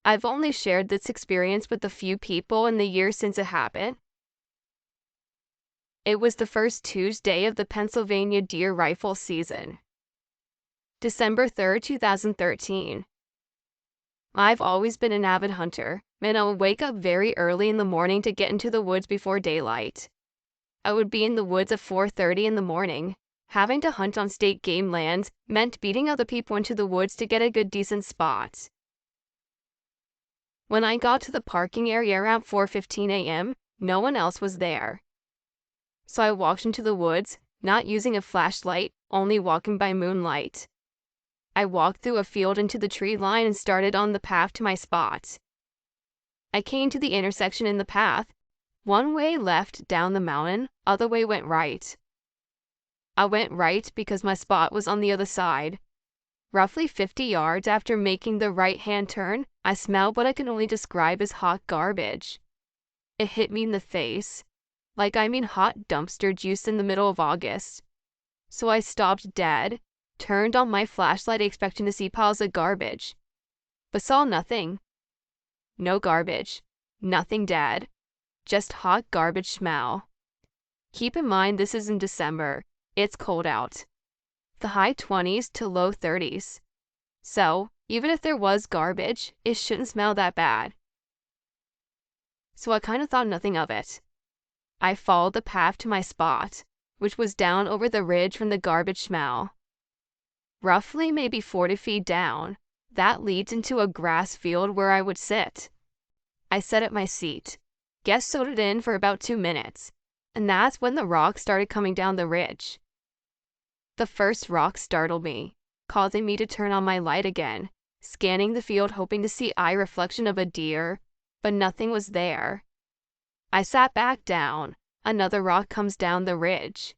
I've only shared this experience with a few people in the years since it happened. It was the first Tuesday of the Pennsylvania deer rifle season. December 3rd, 2013. I've always been an avid hunter, and I would wake up very early in the morning to get into the woods before daylight. I would be in the woods at 4:30 in the morning. Having to hunt on state game lands meant beating other people into the woods to get a good decent spot. When I got to the parking area around 4:15 a.m., no one else was there. So I walked into the woods, not using a flashlight, only walking by moonlight. I walked through a field into the tree line and started on the path to my spot. I came to the intersection in the path. One way left down the mountain, other way went right. I went right because my spot was on the other side. Roughly 50 yards after making the right-hand turn, I smelled what I can only describe as hot garbage. It hit me in the face. Hot dumpster juice in the middle of August. So I stopped dead, turned on my flashlight expecting to see piles of garbage, but saw nothing. No garbage. Nothing dead. Just hot garbage smell. Keep in mind this is in December. It's cold out. The high 20s to low 30s. So, even if there was garbage, it shouldn't smell that bad. So I kind of thought nothing of it. I followed the path to my spot, which was down over the ridge from the garbage smell. Roughly maybe 40 feet down, that leads into a grass field where I would sit. I sat at my seat, guest soaked in for about 2 minutes, and that's when the rocks started coming down the ridge. The first rock startled me, causing me to turn on my light again, scanning the field hoping to see eye reflection of a deer, but nothing was there. I sat back down. Another rock comes down the ridge.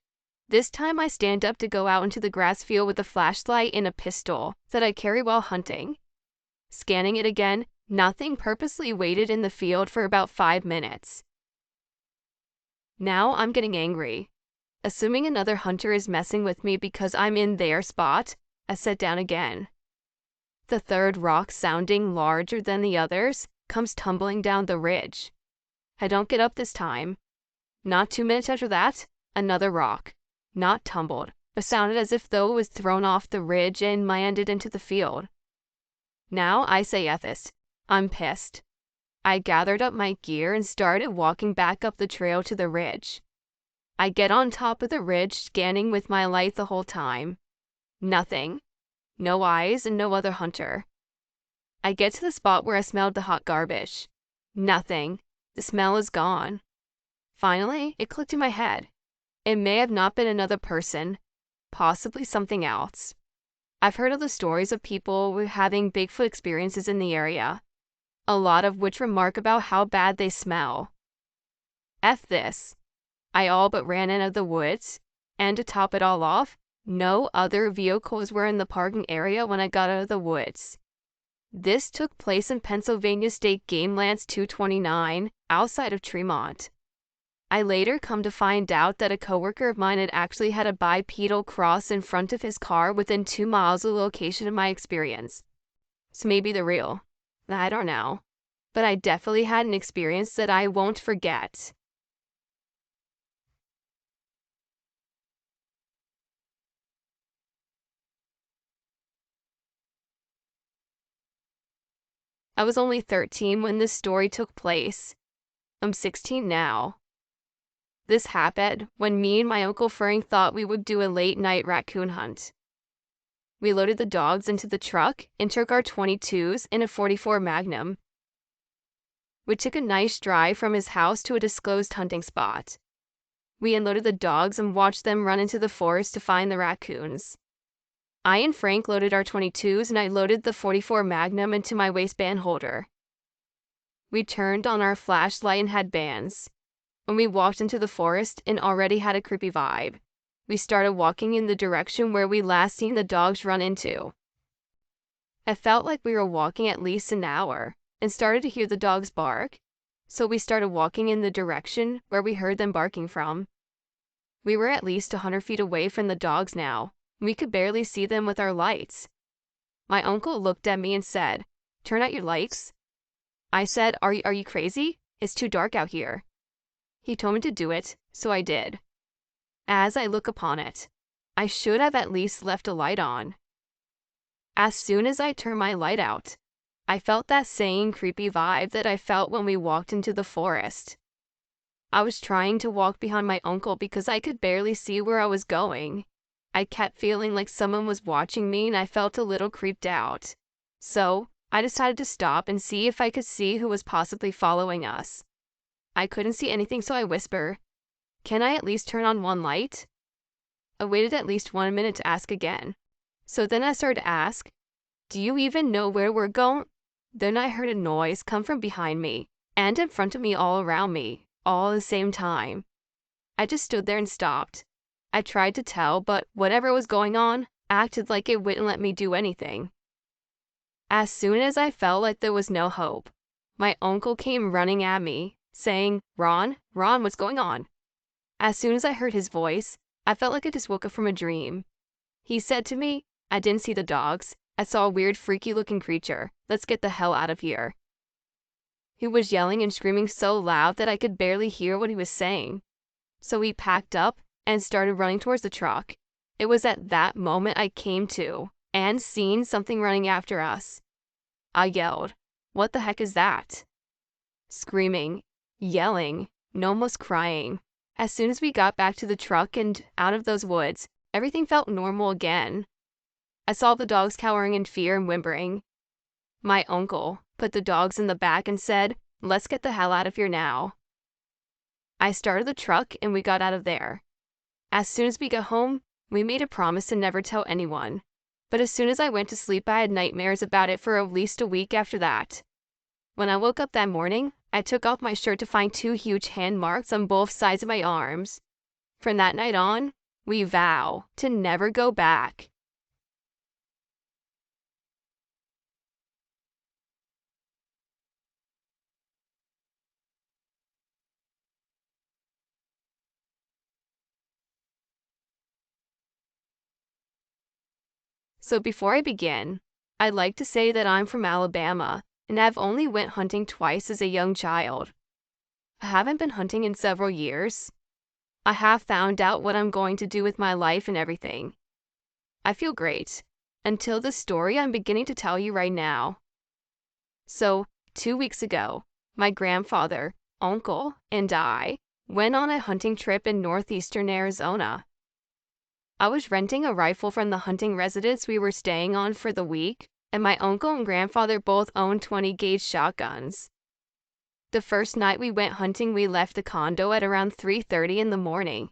This time I stand up to go out into the grass field with a flashlight and a pistol that I carry while hunting. Scanning it again, nothing. Purposely waited in the field for about 5 minutes. Now I'm getting angry. Assuming another hunter is messing with me because I'm in their spot, I sat down again. The third rock, sounding larger than the others, comes tumbling down the ridge. I don't get up this time. Not 2 minutes after that, another rock. Not tumbled, but sounded as if though it was thrown off the ridge and landed into the field. Now I say Ethis, I'm pissed. I gathered up my gear and started walking back up the trail to the ridge. I get on top of the ridge, scanning with my light the whole time. Nothing. No eyes and no other hunter. I get to the spot where I smelled the hot garbage. Nothing. The smell is gone. Finally, it clicked in my head. It may have not been another person, possibly something else. I've heard of the stories of people having Bigfoot experiences in the area, a lot of which remark about how bad they smell. F this. I all but ran out of the woods, and to top it all off, no other vehicles were in the parking area when I got out of the woods. This took place in Pennsylvania State Game Lands 229, outside of Tremont. I later come to find out that a coworker of mine had actually had a bipedal cross in front of his car within 2 miles of the location of my experience. So maybe they're real. I don't know. But I definitely had an experience that I won't forget. I was only 13 when this story took place. I'm 16 now. This happened when me and my Uncle Frank thought we would do a late-night raccoon hunt. We loaded the dogs into the truck and took our .22s and a .44 Magnum. We took a nice drive from his house to a disclosed hunting spot. We unloaded the dogs and watched them run into the forest to find the raccoons. I and Frank loaded our .22s and I loaded the .44 Magnum into my waistband holder. We turned on our flashlight and had bands. When we walked into the forest and already had a creepy vibe, we started walking in the direction where we last seen the dogs run into. I felt like we were walking at least an hour and started to hear the dogs bark, so we started walking in the direction where we heard them barking from. We were at least 100 feet away from the dogs now. We could barely see them with our lights. My uncle looked at me and said, "Turn out your lights." I said, are you crazy? It's too dark out here. He told me to do it, so I did. As I look upon it, I should have at least left a light on. As soon as I turned my light out, I felt that same creepy vibe that I felt when we walked into the forest. I was trying to walk behind my uncle because I could barely see where I was going. I kept feeling like someone was watching me and I felt a little creeped out. So, I decided to stop and see if I could see who was possibly following us. I couldn't see anything, so I whisper, "Can I at least turn on one light?" I waited at least 1 minute to ask again. So then I started to ask, "Do you even know where we're going?" Then I heard a noise come from behind me and in front of me, all around me, all at the same time. I just stood there and stopped. I tried to tell, but whatever was going on acted like it wouldn't let me do anything. As soon as I felt like there was no hope, my uncle came running at me, saying, Ron, what's going on?" As soon as I heard his voice, I felt like I just woke up from a dream. He said to me, "I didn't see the dogs. I saw a weird, freaky-looking creature. Let's get the hell out of here." He was yelling and screaming so loud that I could barely hear what he was saying. So we packed up and started running towards the truck. It was at that moment I came to and seen something running after us. I yelled, "What the heck is that?" Screaming, yelling, and almost crying. As soon as we got back to the truck and out of those woods, everything felt normal again. I saw the dogs cowering in fear and whimpering. My uncle put the dogs in the back and said, "Let's get the hell out of here now." I started the truck and we got out of there. As soon as we got home, we made a promise to never tell anyone. But as soon as I went to sleep, I had nightmares about it for at least a week after that. When I woke up that morning, I took off my shirt to find 2 huge hand marks on both sides of my arms. From that night on, we vow to never go back. So before I begin, I'd like to say that I'm from Alabama and I've only went hunting twice as a young child. I haven't been hunting in several years. I have found out what I'm going to do with my life and everything. I feel great, until the story I'm beginning to tell you right now. So, 2 weeks ago, my grandfather, uncle, and I went on a hunting trip in northeastern Arizona. I was renting a rifle from the hunting residence we were staying on for the week, and my uncle and grandfather both owned 20-gauge shotguns. The first night we went hunting, we left the condo at around 3:30 in the morning.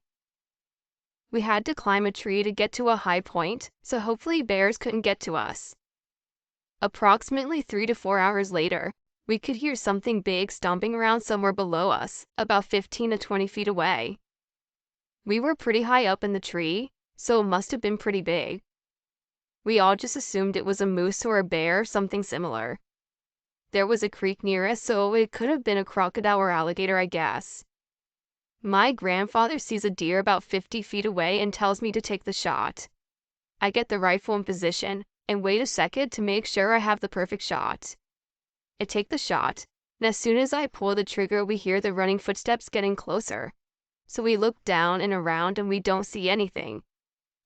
We had to climb a tree to get to a high point, so hopefully bears couldn't get to us. Approximately 3 to 4 hours later, we could hear something big stomping around somewhere below us, about 15 to 20 feet away. We were pretty high up in the tree, so it must have been pretty big. We all just assumed it was a moose or a bear or something similar. There was a creek near us, so it could have been a crocodile or alligator, I guess. My grandfather sees a deer about 50 feet away and tells me to take the shot. I get the rifle in position and wait a second to make sure I have the perfect shot. I take the shot, and as soon as I pull the trigger, we hear the running footsteps getting closer. So we look down and around and we don't see anything.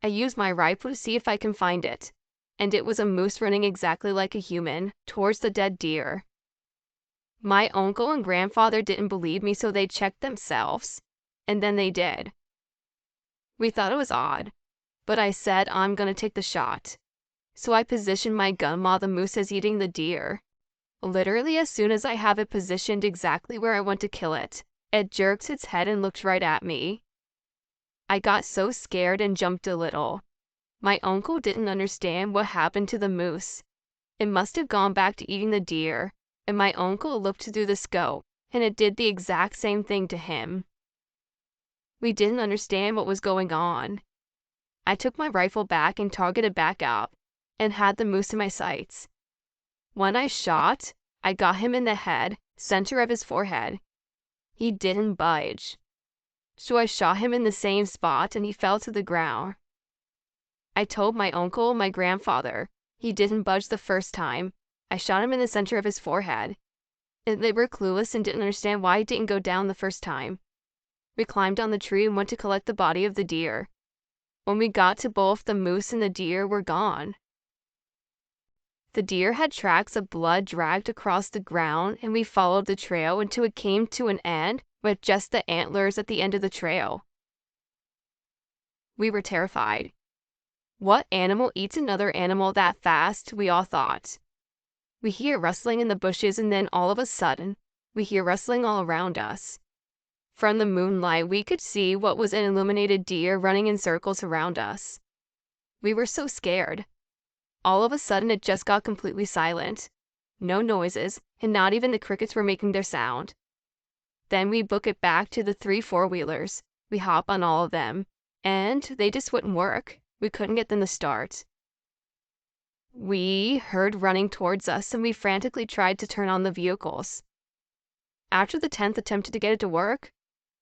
I use my rifle to see if I can find it, and it was a moose running exactly like a human towards the dead deer. My uncle and grandfather didn't believe me, so they checked themselves, and then they did. We thought it was odd, but I said I'm gonna take the shot. So I positioned my gun while the moose is eating the deer. Literally, as soon as I have it positioned exactly where I want to kill it, it jerks its head and looks right at me. I got so scared and jumped a little. My uncle didn't understand what happened to the moose. It must have gone back to eating the deer, and my uncle looked through the scope, and it did the exact same thing to him. We didn't understand what was going on. I took my rifle back and targeted back up, and had the moose in my sights. When I shot, I got him in the head, center of his forehead. He didn't budge. So I shot him in the same spot and he fell to the ground. I told my uncle and my grandfather. He didn't budge the first time. I shot him in the center of his forehead. and they were clueless and didn't understand why it didn't go down the first time. We climbed on the tree and went to collect the body of the deer. When we got to both, the moose and the deer were gone. The deer had tracks of blood dragged across the ground, and we followed the trail until it came to an end with just the antlers at the end of the trail. We were terrified. What animal eats another animal that fast, we all thought. We hear rustling in the bushes, and then all of a sudden, we hear rustling all around us. From the moonlight, we could see what was an illuminated deer running in circles around us. We were so scared. All of a sudden, it just got completely silent. No noises, and not even the crickets were making their sound. Then we book it back to the 3 four-wheelers. We hop on all of them, and they just wouldn't work. We couldn't get them to start. We heard running towards us, and we frantically tried to turn on the vehicles. After the 10th attempt to get it to work,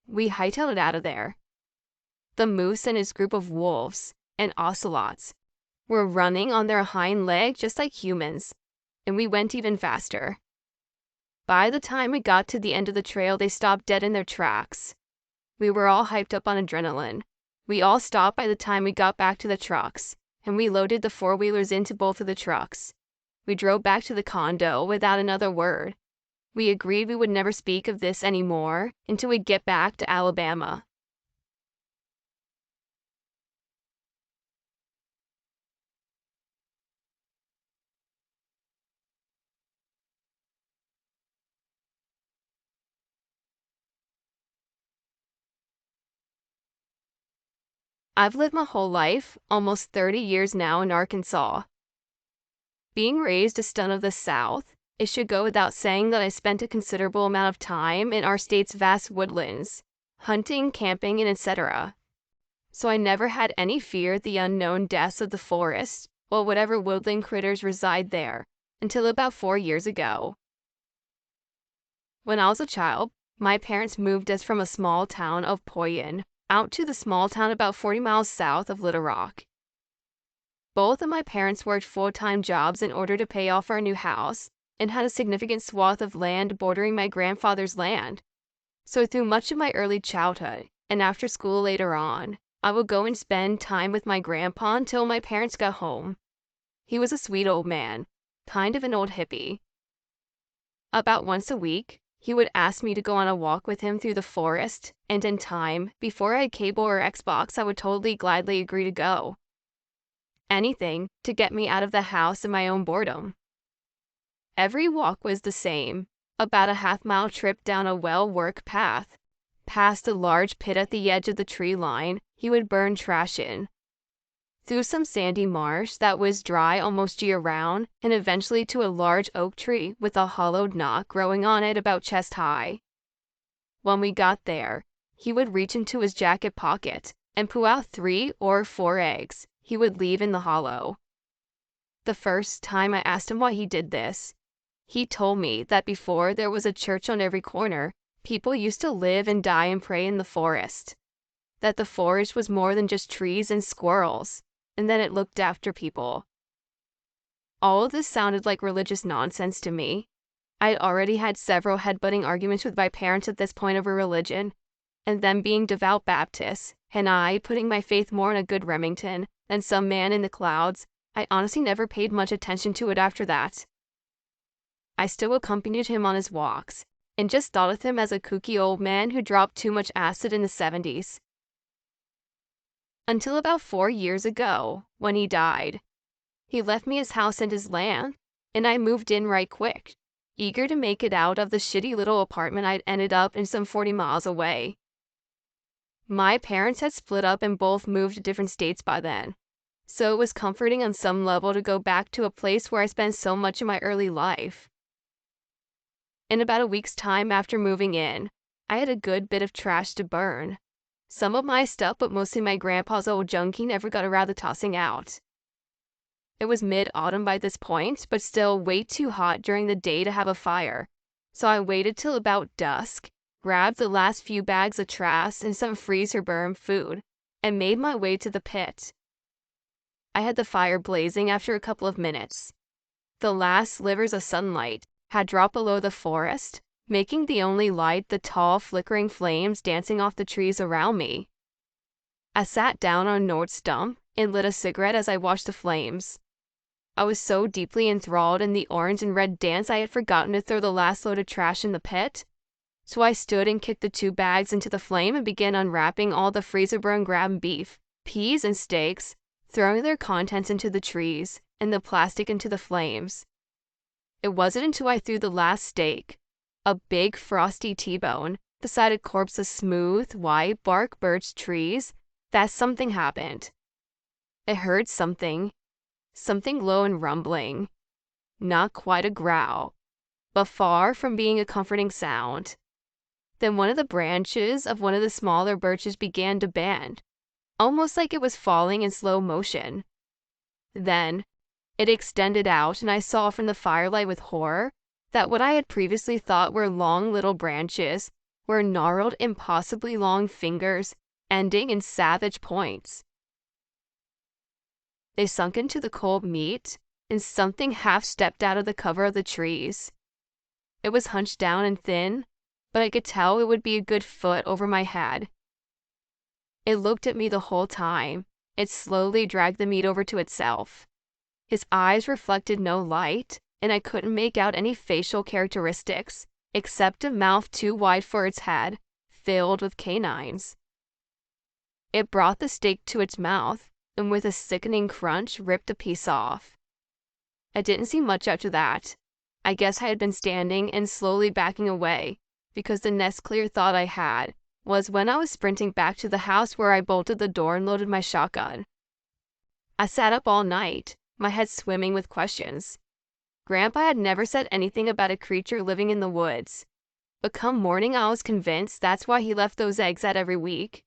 we hightailed it out of there. The moose and his group of wolves and ocelots were running on their hind leg just like humans, and we went even faster. By the time we got to the end of the trail, they stopped dead in their tracks. We were all hyped up on adrenaline. We all stopped by the time we got back to the trucks, and we loaded the four-wheelers into both of the trucks. We drove back to the condo without another word. We agreed we would never speak of this anymore until we get back to Alabama. I've lived my whole life, almost 30 years now, in Arkansas. Being raised a son of the South, it should go without saying that I spent a considerable amount of time in our state's vast woodlands, hunting, camping, and etc. So I never had any fear of the unknown depths of the forest, or whatever woodland critters reside there, until about 4 years ago. When I was a child, my parents moved us from a small town of Poyen out to the small town about 40 miles south of Little Rock. Both of my parents worked full-time jobs in order to pay off our new house and had a significant swath of land bordering my grandfather's land. So through much of my early childhood and after school later on, I would go and spend time with my grandpa until my parents got home. He was a sweet old man, kind of an old hippie. About once a week, he would ask me to go on a walk with him through the forest, and in time, before I had cable or Xbox, I would totally gladly agree to go. Anything to get me out of the house and my own boredom. Every walk was the same, about a half-mile trip down a well-worked path. Past a large pit at the edge of the tree line he would burn trash in. Through some sandy marsh that was dry almost year-round, and eventually to a large oak tree with a hollowed knot growing on it about chest-high. When we got there, he would reach into his jacket pocket and pull out 3 or 4 eggs he would leave in the hollow. The first time I asked him why he did this, he told me that before there was a church on every corner, people used to live and die and pray in the forest. That the forest was more than just trees and squirrels, and that it looked after people. All of this sounded like religious nonsense to me. I had already had several headbutting arguments with my parents at this point over religion, and them being devout Baptists, and I putting my faith more in a good Remington than some man in the clouds. I honestly never paid much attention to it after that. I still accompanied him on his walks, and just thought of him as a kooky old man who dropped too much acid in the 70s. Until about 4 years ago, when he died. He left me his house and his land, and I moved in right quick, eager to make it out of the shitty little apartment I'd ended up in some 40 miles away. My parents had split up and both moved to different states by then, so it was comforting on some level to go back to a place where I spent so much of my early life. In about a week's time after moving in, I had a good bit of trash to burn. Some of my stuff, but mostly my grandpa's old junk he never got around to tossing out. It was mid-autumn by this point, but still way too hot during the day to have a fire, so I waited till about dusk, grabbed the last few bags of trash and some freezer-burn food, and made my way to the pit. I had the fire blazing after a couple of minutes. The last slivers of sunlight had dropped below the forest, making the only light the tall, flickering flames dancing off the trees around me. I sat down on a Nord stump and lit a cigarette as I watched the flames. I was so deeply enthralled in the orange and red dance I had forgotten to throw the last load of trash in the pit. So I stood and kicked the 2 bags into the flame and began unwrapping all the freezer-burn ground beef, peas, and steaks, throwing their contents into the trees and the plastic into the flames. It wasn't until I threw the last steak, a big frosty T-bone, beside a corpse of smooth, white bark birch trees, that something happened. I heard something low and rumbling, not quite a growl, but far from being a comforting sound. Then one of the branches of one of the smaller birches began to bend, almost like it was falling in slow motion. Then it extended out, and I saw from the firelight with horror that what I had previously thought were long little branches were gnarled, impossibly long fingers ending in savage points. They sunk into the cold meat, and something half stepped out of the cover of the trees. It was hunched down and thin, but I could tell it would be a good foot over my head. It looked at me the whole time. It slowly dragged the meat over to itself. His eyes reflected no light, and I couldn't make out any facial characteristics, except a mouth too wide for its head, filled with canines. It brought the steak to its mouth, and with a sickening crunch ripped a piece off. I didn't see much after that. I guess I had been standing and slowly backing away, because the next clear thought I had was when I was sprinting back to the house where I bolted the door and loaded my shotgun. I sat up all night, my head swimming with questions. Grandpa had never said anything about a creature living in the woods, but come morning I was convinced that's why he left those eggs out every week.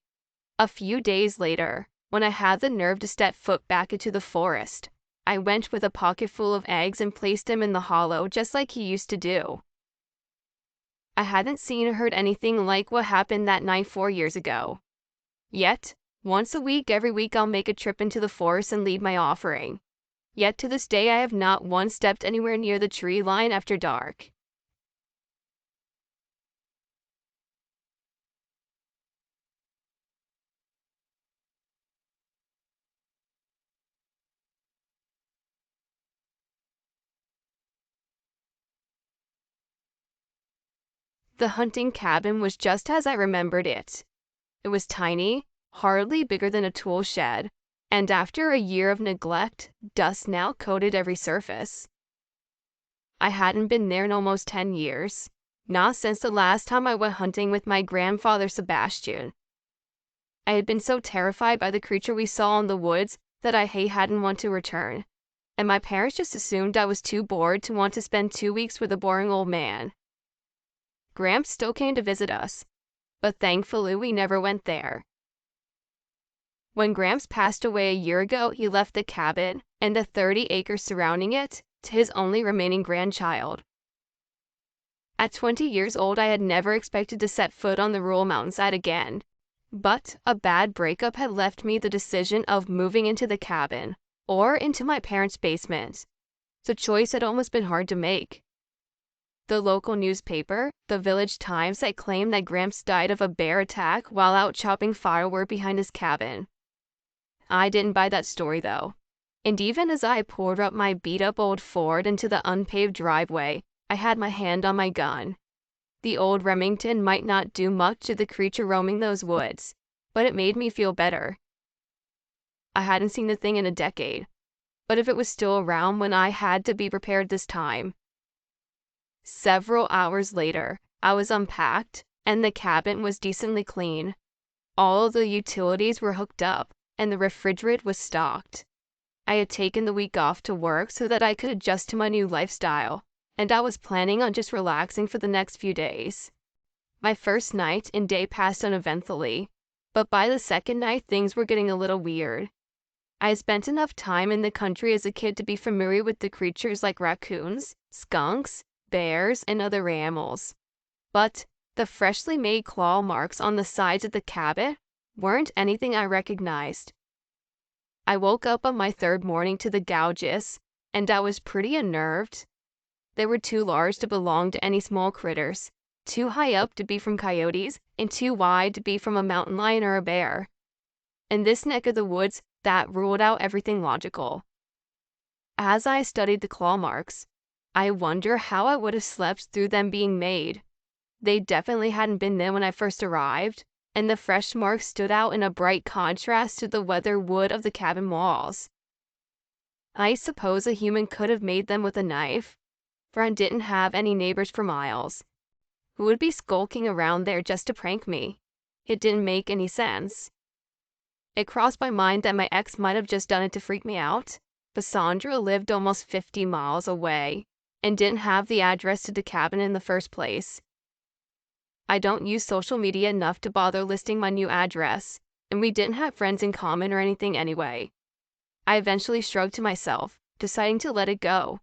A few days later, when I had the nerve to step foot back into the forest, I went with a pocket full of eggs and placed them in the hollow just like he used to do. I hadn't seen or heard anything like what happened that night 4 years ago. Yet, once a week, every week I'll make a trip into the forest and leave my offering. Yet to this day I have not once stepped anywhere near the tree line after dark. The hunting cabin was just as I remembered it. It was tiny, hardly bigger than a tool shed, and after a year of neglect, dust now coated every surface. I hadn't been there in almost 10 years, not since the last time I went hunting with my grandfather Sebastian. I had been so terrified by the creature we saw in the woods that I hadn't want to return, and my parents just assumed I was too bored to want to spend 2 weeks with a boring old man. Gramps still came to visit us, but thankfully we never went there. When Gramps passed away a year ago, he left the cabin and the 30 acres surrounding it to his only remaining grandchild. At 20 years old, I had never expected to set foot on the rural mountainside again, but a bad breakup had left me the decision of moving into the cabin or into my parents' basement. The choice had almost been hard to make. The local newspaper, the Village Times, had claimed that Gramps died of a bear attack while out chopping firewood behind his cabin. I didn't buy that story though, and even as I pulled up my beat-up old Ford into the unpaved driveway, I had my hand on my gun. The old Remington might not do much to the creature roaming those woods, but it made me feel better. I hadn't seen the thing in a decade, but if it was still around when I had to be prepared this time. Several hours later, I was unpacked, and the cabin was decently clean. All of the utilities were hooked up, and the refrigerator was stocked. I had taken the week off to work so that I could adjust to my new lifestyle, and I was planning on just relaxing for the next few days. My first night and day passed uneventfully, but by the second night things were getting a little weird. I had spent enough time in the country as a kid to be familiar with the creatures like raccoons, skunks, bears, and other animals. But the freshly made claw marks on the sides of the cabin weren't anything I recognized. I woke up on my third morning to the gouges, and I was pretty unnerved. They were too large to belong to any small critters, too high up to be from coyotes, and too wide to be from a mountain lion or a bear. In this neck of the woods, that ruled out everything logical. As I studied the claw marks, I wonder how I would have slept through them being made. They definitely hadn't been there when I first arrived, and the fresh marks stood out in a bright contrast to the weathered wood of the cabin walls. I suppose a human could have made them with a knife, for I didn't have any neighbors for miles. Who would be skulking around there just to prank me? It didn't make any sense. It crossed my mind that my ex might have just done it to freak me out, but Sandra lived almost 50 miles away and didn't have the address to the cabin in the first place. I don't use social media enough to bother listing my new address, and we didn't have friends in common or anything anyway. I eventually shrugged to myself, deciding to let it go.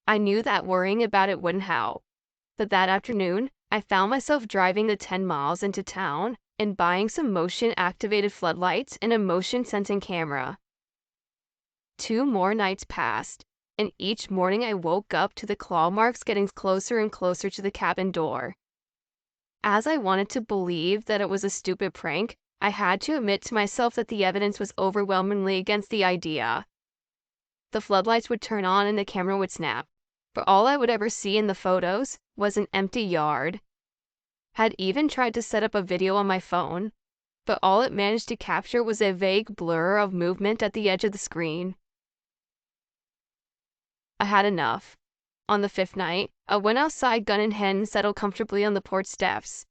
I knew that worrying about it wouldn't help, but that afternoon, I found myself driving the 10 miles into town and buying some motion-activated floodlights and a motion-sensing camera. 2 more nights passed, and each morning I woke up to the claw marks getting closer and closer to the cabin door. As I wanted to believe that it was a stupid prank, I had to admit to myself that the evidence was overwhelmingly against the idea. The floodlights would turn on and the camera would snap, but all I would ever see in the photos was an empty yard. Had even tried to set up a video on my phone, but all it managed to capture was a vague blur of movement at the edge of the screen. I had enough. On the 5th night, I went outside, gun in hand, and settled comfortably on the porch steps.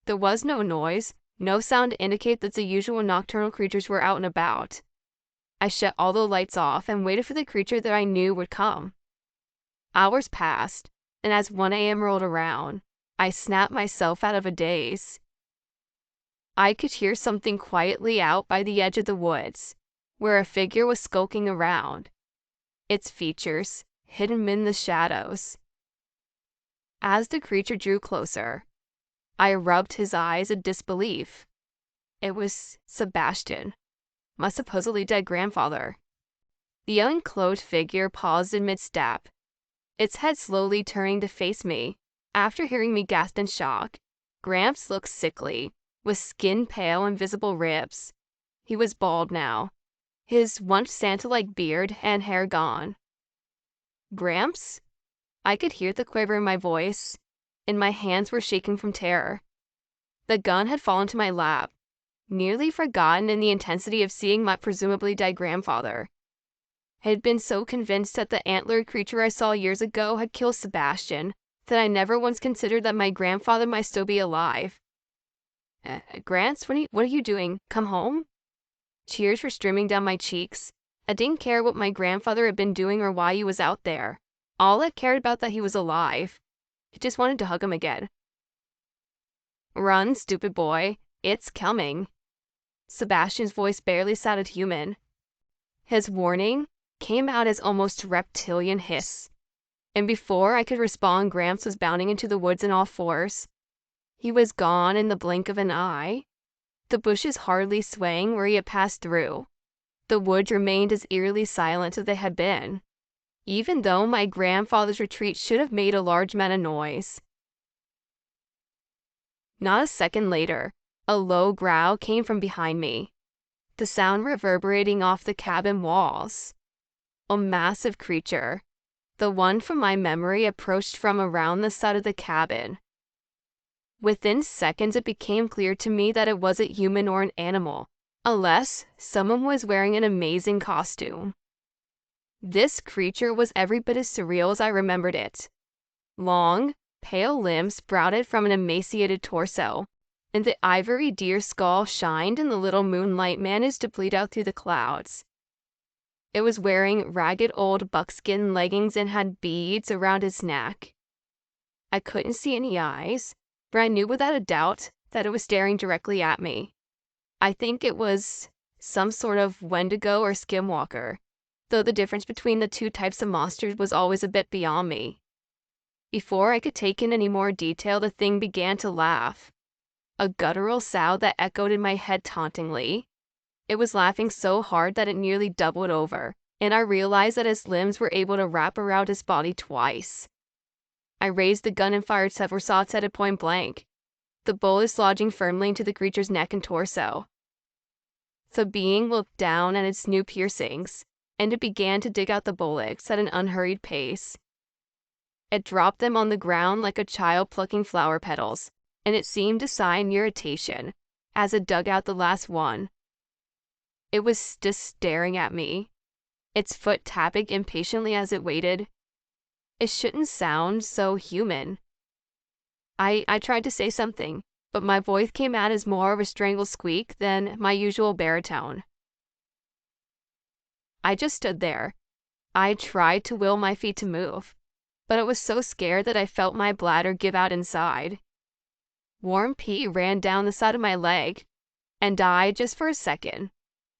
There was no noise, no sound to indicate that the usual nocturnal creatures were out and about. I shut all the lights off and waited for the creature that I knew would come. Hours passed, and as 1 a.m. rolled around, I snapped myself out of a daze. I could hear something quietly out by the edge of the woods, where a figure was skulking around, its features hidden in the shadows. As the creature drew closer, I rubbed his eyes in disbelief. It was Sebastian, my supposedly dead grandfather. The unclothed figure paused in mid-step, its head slowly turning to face me. After hearing me gasp in shock, Gramps looked sickly, with skin pale and visible ribs. He was bald now, his once Santa-like beard and hair gone. Gramps? I could hear the quiver in my voice, and my hands were shaking from terror. The gun had fallen to my lap, nearly forgotten in the intensity of seeing my presumably dead grandfather. I had been so convinced that the antlered creature I saw years ago had killed Sebastian that I never once considered that my grandfather might still be alive. Grants, what are you doing? Come home? Tears were streaming down my cheeks. I didn't care what my grandfather had been doing or why he was out there. All I cared about that he was alive. I just wanted to hug him again. Run, stupid boy. It's coming. Sebastian's voice barely sounded human. His warning came out as almost reptilian hiss. And before I could respond, Gramps was bounding into the woods in all fours. He was gone in the blink of an eye, the bushes hardly swaying where he had passed through. The woods remained as eerily silent as they had been, even though my grandfather's retreat should have made a large amount of noise. Not a second later, a low growl came from behind me, the sound reverberating off the cabin walls. A massive creature, the one from my memory, approached from around the side of the cabin. Within seconds, it became clear to me that it wasn't human or an animal, unless someone was wearing an amazing costume. This creature was every bit as surreal as I remembered it. Long, pale limbs sprouted from an emaciated torso, and the ivory deer skull shined in the little moonlight managed to bleed out through the clouds. It was wearing ragged old buckskin leggings and had beads around its neck. I couldn't see any eyes, but I knew without a doubt that it was staring directly at me. I think it was some sort of Wendigo or Skinwalker, though the difference between the two types of monsters was always a bit beyond me. Before I could take in any more detail, the thing began to laugh, a guttural sound that echoed in my head tauntingly. It was laughing so hard that it nearly doubled over, and I realized that his limbs were able to wrap around his body twice. I raised the gun and fired several shots at it point blank, the bullets lodging firmly into the creature's neck and torso. The being looked down at its new piercings, and it began to dig out the bullets at an unhurried pace. It dropped them on the ground like a child plucking flower petals, and it seemed to sigh in irritation as it dug out the last one. It was just staring at me, its foot tapping impatiently as it waited. It shouldn't sound so human. I tried to say something, but my voice came out as more of a strangled squeak than my usual baritone. I just stood there. I tried to will my feet to move, but I was so scared that I felt my bladder give out inside. Warm pee ran down the side of my leg, and I, just for a second,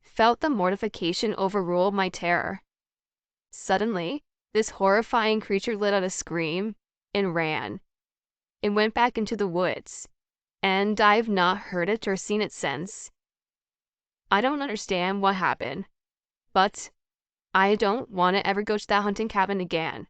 felt the mortification overrule my terror. Suddenly, this horrifying creature let out a scream and ran. It went back into the woods, and I've not heard it or seen it since. I don't understand what happened, but I don't want to ever go to that hunting cabin again.